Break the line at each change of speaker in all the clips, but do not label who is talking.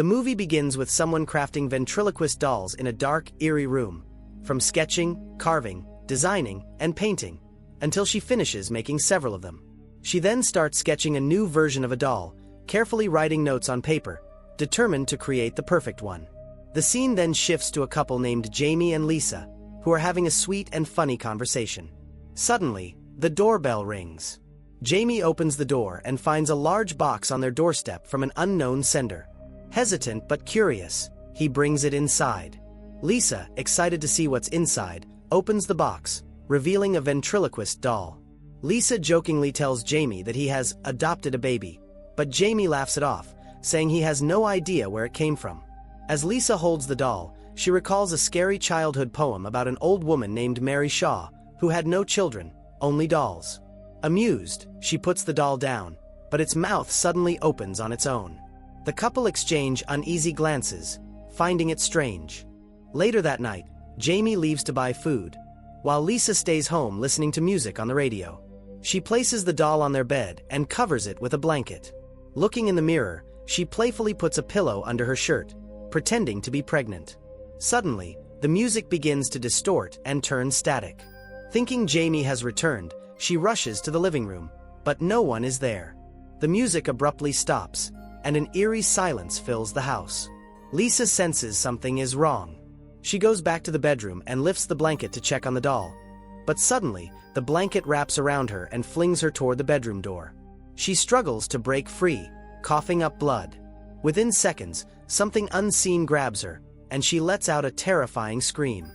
The movie begins with someone crafting ventriloquist dolls in a dark, eerie room, from sketching, carving, designing, and painting, until she finishes making several of them. She then starts sketching a new version of a doll, carefully writing notes on paper, determined to create the perfect one. The scene then shifts to a couple named Jaime and Lisa, who are having a sweet and funny conversation. Suddenly, the doorbell rings. Jaime opens the door and finds a large box on their doorstep from an unknown sender. Hesitant but curious, he brings it inside. Lisa, excited to see what's inside, opens the box, revealing a ventriloquist doll. Lisa jokingly tells Jaime that he has adopted a baby, but Jaime laughs it off, saying he has no idea where it came from. As Lisa holds the doll, she recalls a scary childhood poem about an old woman named Mary Shaw, who had no children, only dolls. Amused, she puts the doll down, but its mouth suddenly opens on its own. The couple exchange uneasy glances, finding it strange. Later that night, Jaime leaves to buy food, while Lisa stays home listening to music on the radio. She places the doll on their bed and covers it with a blanket. Looking in the mirror, she playfully puts a pillow under her shirt, pretending to be pregnant. Suddenly, the music begins to distort and turn static. Thinking Jaime has returned, she rushes to the living room, but no one is there. The music abruptly stops, and an eerie silence fills the house. Lisa senses something is wrong. She goes back to the bedroom and lifts the blanket to check on the doll. But suddenly, the blanket wraps around her and flings her toward the bedroom door. She struggles to break free, coughing up blood. Within seconds, something unseen grabs her, and she lets out a terrifying scream.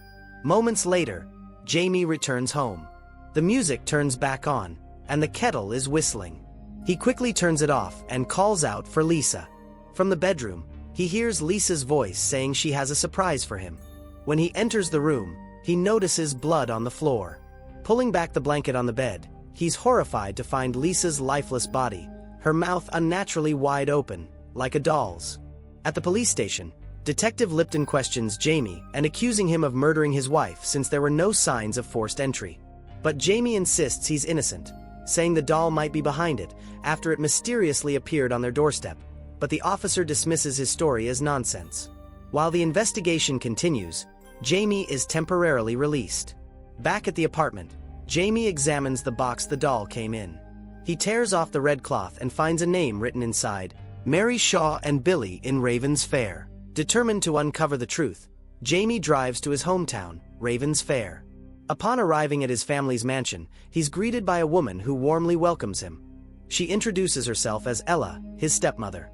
Moments later, Jaime returns home. The music turns back on, and the kettle is whistling. He quickly turns it off and calls out for Lisa. From the bedroom, he hears Lisa's voice saying she has a surprise for him. When he enters the room, he notices blood on the floor. Pulling back the blanket on the bed, he's horrified to find Lisa's lifeless body, her mouth unnaturally wide open, like a doll's. At the police station, Detective Lipton questions Jaime and accusing him of murdering his wife since there were no signs of forced entry. But Jaime insists he's innocent, saying the doll might be behind it after it mysteriously appeared on their doorstep, but the officer dismisses his story as nonsense. While the investigation continues, Jaime is temporarily released. Back at the apartment, Jaime examines the box the doll came in. He tears off the red cloth and finds a name written inside, Mary Shaw and Billy in Raven's Fair. Determined to uncover the truth, Jaime drives to his hometown, Raven's Fair. Upon arriving at his family's mansion, he's greeted by a woman who warmly welcomes him. She introduces herself as Ella, his stepmother.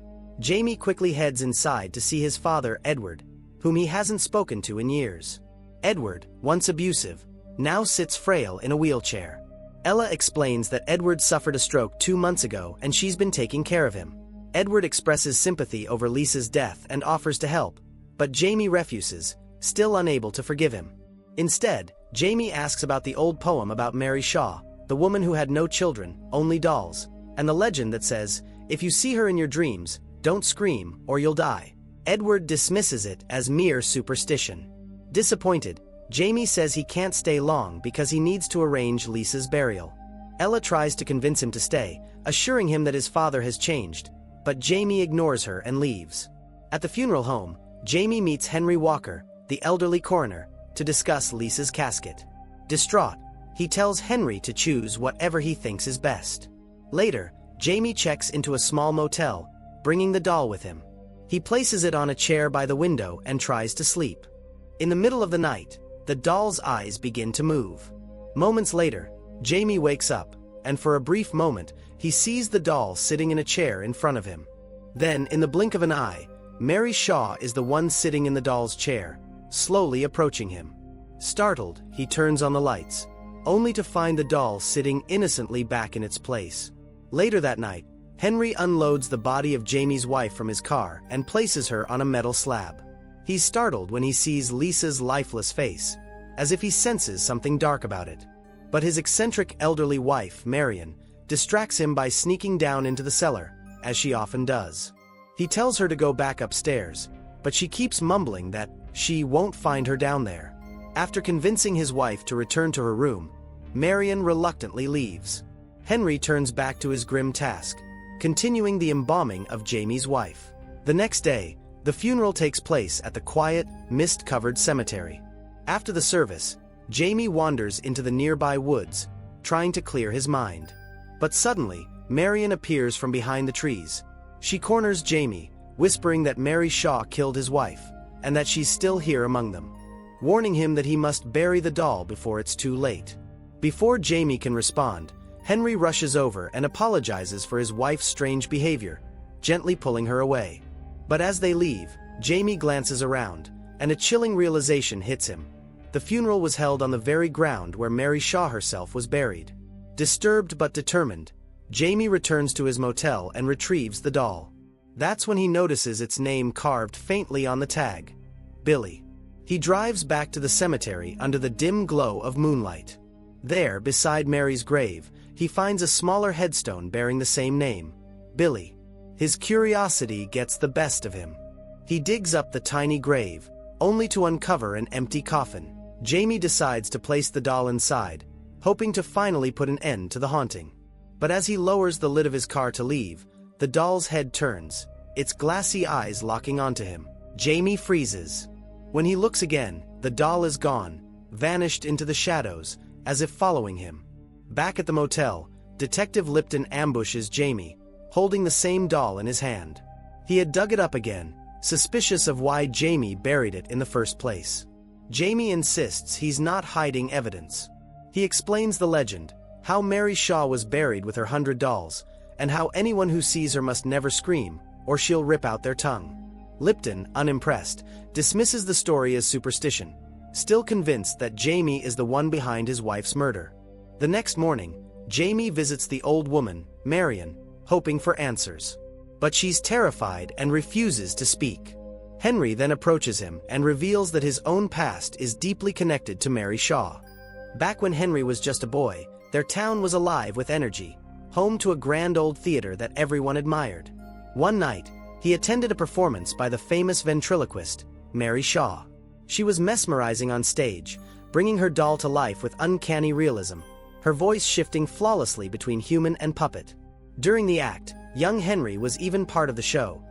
Jaime quickly heads inside to see his father, Edward, whom he hasn't spoken to in years. Edward, once abusive, now sits frail in a wheelchair. Ella explains that Edward suffered a stroke 2 months ago and she's been taking care of him. Edward expresses sympathy over Lisa's death and offers to help, but Jaime refuses, still unable to forgive him. Instead, Jaime asks about the old poem about Mary Shaw, the woman who had no children, only dolls, and the legend that says, if you see her in your dreams, don't scream or you'll die. Edward dismisses it as mere superstition. Disappointed, Jaime says he can't stay long because he needs to arrange Lisa's burial. Ella tries to convince him to stay, assuring him that his father has changed, but Jaime ignores her and leaves. At the funeral home, Jaime meets Henry Walker, the elderly coroner, to discuss Lisa's casket. Distraught, he tells Henry to choose whatever he thinks is best. Later, Jaime checks into a small motel, bringing the doll with him. He places it on a chair by the window and tries to sleep. In the middle of the night, the doll's eyes begin to move. Moments later, Jaime wakes up, and for a brief moment, he sees the doll sitting in a chair in front of him. Then, in the blink of an eye, Mary Shaw is the one sitting in the doll's chair, slowly approaching him. Startled, he turns on the lights, only to find the doll sitting innocently back in its place. Later that night, Henry unloads the body of Jaime's wife from his car and places her on a metal slab. He's startled when he sees Lisa's lifeless face, as if he senses something dark about it. But his eccentric elderly wife, Marion, distracts him by sneaking down into the cellar, as she often does. He tells her to go back upstairs, but she keeps mumbling that she won't find her down there. After convincing his wife to return to her room, Marion reluctantly leaves. Henry turns back to his grim task, continuing the embalming of Jaime's wife. The next day, The funeral takes place at the quiet, mist-covered cemetery. After the service, Jaime wanders into the nearby woods, trying to clear his mind. But suddenly, Marion appears from behind the trees. She corners Jaime, whispering that Mary Shaw killed his wife, and that she's still here among them, warning him that he must bury the doll before it's too late. Before Jaime can respond, Henry rushes over and apologizes for his wife's strange behavior, gently pulling her away. But as they leave, Jaime glances around, and a chilling realization hits him. The funeral was held on the very ground where Mary Shaw herself was buried. Disturbed but determined, Jaime returns to his motel and retrieves the doll. That's when he notices its name carved faintly on the tag: Billy. He drives back to the cemetery under the dim glow of moonlight. There, beside Mary's grave, he finds a smaller headstone bearing the same name, Billy. His curiosity gets the best of him. He digs up the tiny grave, only to uncover an empty coffin. Jaime decides to place the doll inside, hoping to finally put an end to the haunting. But as he lowers the lid of his car to leave, the doll's head turns, its glassy eyes locking onto him. Jaime freezes. When he looks again, the doll is gone, vanished into the shadows, as if following him. Back at the motel, Detective Lipton ambushes Jaime, holding the same doll in his hand. He had dug it up again, suspicious of why Jaime buried it in the first place. Jaime insists he's not hiding evidence. He explains the legend, how Mary Shaw was buried with her 100 dolls, and how anyone who sees her must never scream, or she'll rip out their tongue. Lipton, unimpressed, dismisses the story as superstition, still convinced that Jaime is the one behind his wife's murder. The next morning, Jaime visits the old woman, Marion, hoping for answers. But she's terrified and refuses to speak. Henry then approaches him and reveals that his own past is deeply connected to Mary Shaw. Back when Henry was just a boy, their town was alive with energy, home to a grand old theater that everyone admired. One night, he attended a performance by the famous ventriloquist, Mary Shaw. She was mesmerizing on stage, bringing her doll to life with uncanny realism, her voice shifting flawlessly between human and puppet. During the act, young Henry was even part of the show.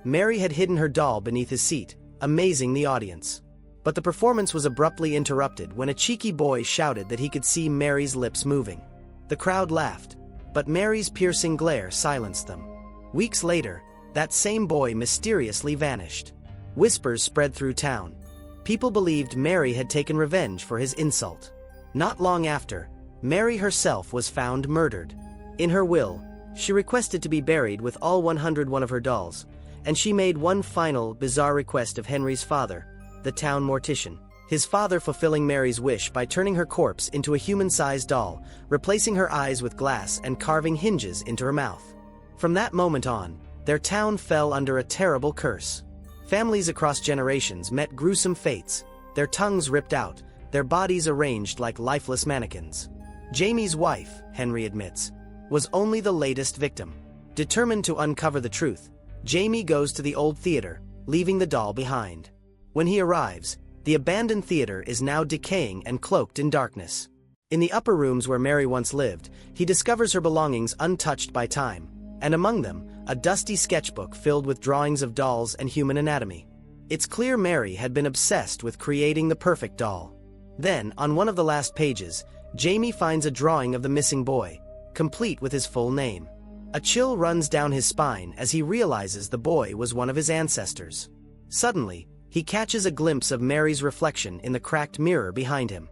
Mary had hidden her doll beneath his seat, amazing the audience. But the performance was abruptly interrupted when a cheeky boy shouted that he could see Mary's lips moving. The crowd laughed, but Mary's piercing glare silenced them. Weeks later, that same boy mysteriously vanished. Whispers spread through town. People believed Mary had taken revenge for his insult. Not long after, Mary herself was found murdered. In her will, she requested to be buried with all 101 of her dolls, and she made one final, bizarre request of Henry's father, the town mortician. His father fulfilling Mary's wish by turning her corpse into a human-sized doll, replacing her eyes with glass and carving hinges into her mouth. From that moment on, their town fell under a terrible curse. Families across generations met gruesome fates, their tongues ripped out, their bodies arranged like lifeless mannequins. Jaime's wife, Henry admits, was only the latest victim. Determined to uncover the truth, Jaime goes to the old theater, leaving the doll behind. When he arrives, the abandoned theater is now decaying and cloaked in darkness. In the upper rooms where Mary once lived, he discovers her belongings untouched by time, and among them, a dusty sketchbook filled with drawings of dolls and human anatomy. It's clear Mary had been obsessed with creating the perfect doll. Then, on one of the last pages, Jaime finds a drawing of the missing boy, complete with his full name. A chill runs down his spine as he realizes the boy was one of his ancestors. Suddenly, he catches a glimpse of Mary's reflection in the cracked mirror behind him.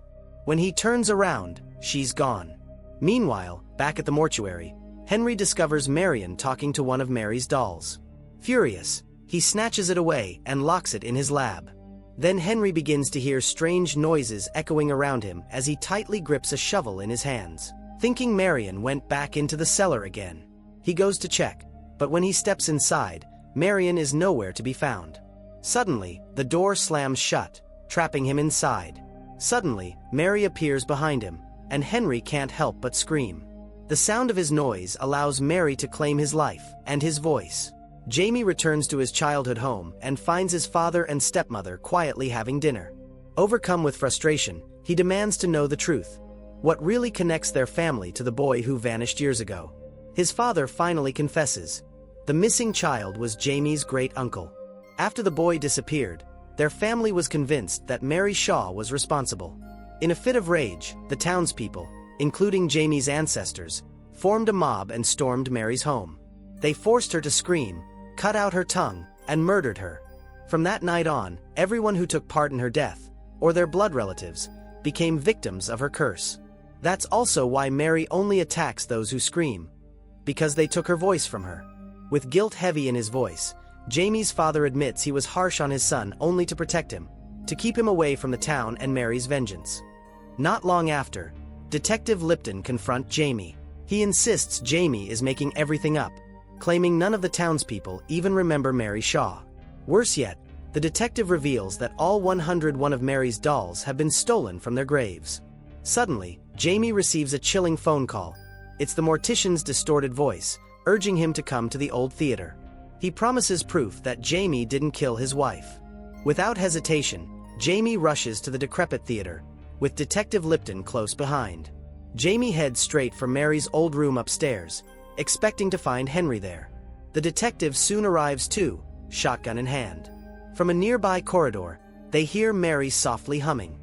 When he turns around, she's gone. Meanwhile, back at the mortuary, Henry discovers Marion talking to one of Mary's dolls. Furious, he snatches it away and locks it in his lab. Then Henry begins to hear strange noises echoing around him as he tightly grips a shovel in his hands. Thinking Marion went back into the cellar again, he goes to check, but when he steps inside, Marion is nowhere to be found. Suddenly, the door slams shut, trapping him inside. Suddenly, Mary appears behind him, and Henry can't help but scream. The sound of his noise allows Mary to claim his life and his voice. Jaime returns to his childhood home and finds his father and stepmother quietly having dinner. Overcome with frustration, he demands to know the truth. What really connects their family to the boy who vanished years ago? His father finally confesses. The missing child was Jaime's great-uncle. After the boy disappeared, their family was convinced that Mary Shaw was responsible. In a fit of rage, the townspeople, including Jaime's ancestors, formed a mob and stormed Mary's home. They forced her to scream, cut out her tongue, and murdered her. From that night on, everyone who took part in her death, or their blood relatives, became victims of her curse. That's also why Mary only attacks those who scream, because they took her voice from her. With guilt heavy in his voice, Jaime's father admits he was harsh on his son only to protect him, to keep him away from the town and Mary's vengeance. Not long after, Detective Lipton confronts Jaime. He insists Jaime is making everything up, claiming none of the townspeople even remember Mary Shaw. Worse yet, the detective reveals that all 101 of Mary's dolls have been stolen from their graves. Suddenly, Jaime receives a chilling phone call. It's the mortician's distorted voice, urging him to come to the old theater. He promises proof that Jaime didn't kill his wife. Without hesitation, Jaime rushes to the decrepit theater, with Detective Lipton close behind. Jaime heads straight for Mary's old room upstairs, expecting to find Henry there. The detective soon arrives too, shotgun in hand. From a nearby corridor, they hear Mary softly humming.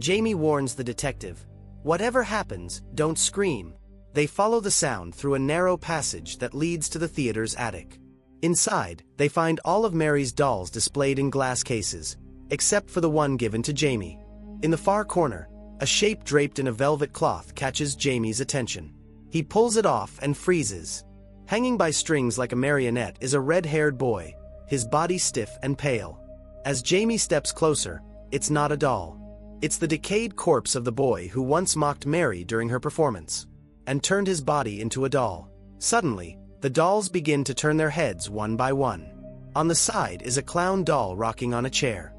Jaime warns the detective, "Whatever happens, don't scream." They follow the sound through a narrow passage that leads to the theater's attic. Inside, they find all of Mary's dolls displayed in glass cases, except for the one given to Jaime. In the far corner, a shape draped in a velvet cloth catches Jaime's attention. He pulls it off and freezes. Hanging by strings like a marionette is a red-haired boy, his body stiff and pale. As Jaime steps closer, it's not a doll. It's the decayed corpse of the boy who once mocked Mary during her performance, and turned his body into a doll. Suddenly, the dolls begin to turn their heads one by one. On the side is a clown doll rocking on a chair.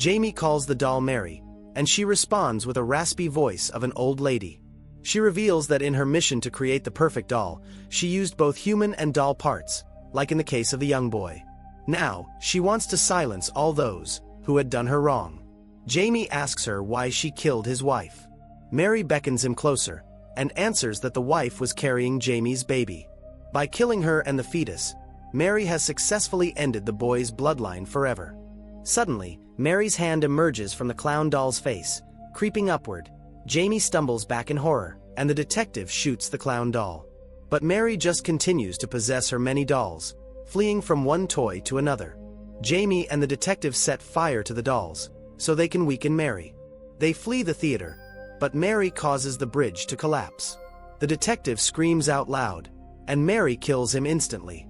Jaime calls the doll Mary, and she responds with a raspy voice of an old lady. She reveals that in her mission to create the perfect doll, she used both human and doll parts, like in the case of the young boy. Now, she wants to silence all those who had done her wrong. Jaime asks her why she killed his wife. Mary beckons him closer, and answers that the wife was carrying Jaime's baby. By killing her and the fetus, Mary has successfully ended the boy's bloodline forever. Suddenly, Mary's hand emerges from the clown doll's face, creeping upward. Jaime stumbles back in horror, and the detective shoots the clown doll. But Mary just continues to possess her many dolls, fleeing from one toy to another. Jaime and the detective set fire to the dolls, so they can weaken Mary. They flee the theater, but Mary causes the bridge to collapse. The detective screams out loud, and Mary kills him instantly.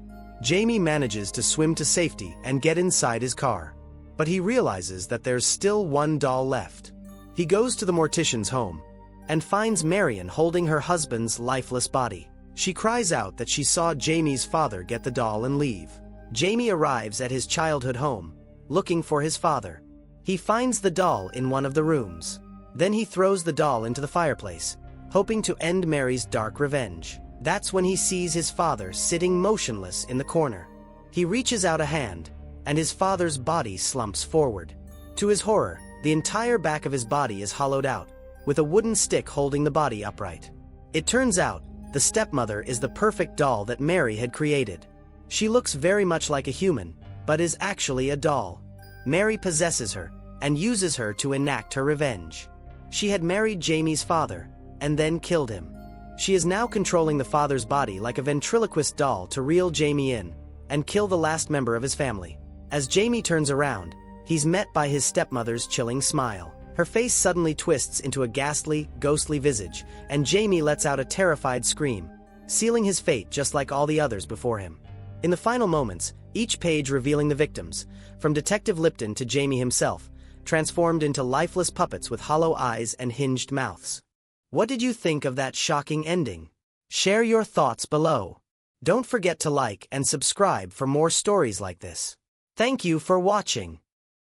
Jaime manages to swim to safety and get inside his car. But he realizes that there's still one doll left. He goes to the mortician's home, and finds Marion holding her husband's lifeless body. She cries out that she saw Jaime's father get the doll and leave. Jaime arrives at his childhood home, looking for his father. He finds the doll in one of the rooms. Then he throws the doll into the fireplace, hoping to end Mary's dark revenge. That's when he sees his father sitting motionless in the corner. He reaches out a hand, and his father's body slumps forward. To his horror, the entire back of his body is hollowed out, with a wooden stick holding the body upright. It turns out, the stepmother is the perfect doll that Mary had created. She looks very much like a human, but is actually a doll. Mary possesses her, and uses her to enact her revenge. She had married Jaime's father, and then killed him. She is now controlling the father's body like a ventriloquist doll to reel Jaime in, and kill the last member of his family. As Jaime turns around, he's met by his stepmother's chilling smile. Her face suddenly twists into a ghastly, ghostly visage, and Jaime lets out a terrified scream, sealing his fate just like all the others before him. In the final moments, each page revealing the victims, from Detective Lipton to Jaime himself, transformed into lifeless puppets with hollow eyes and hinged mouths. What did you think of that shocking ending? Share your thoughts below. Don't forget to like and subscribe for more stories like this. Thank you for watching.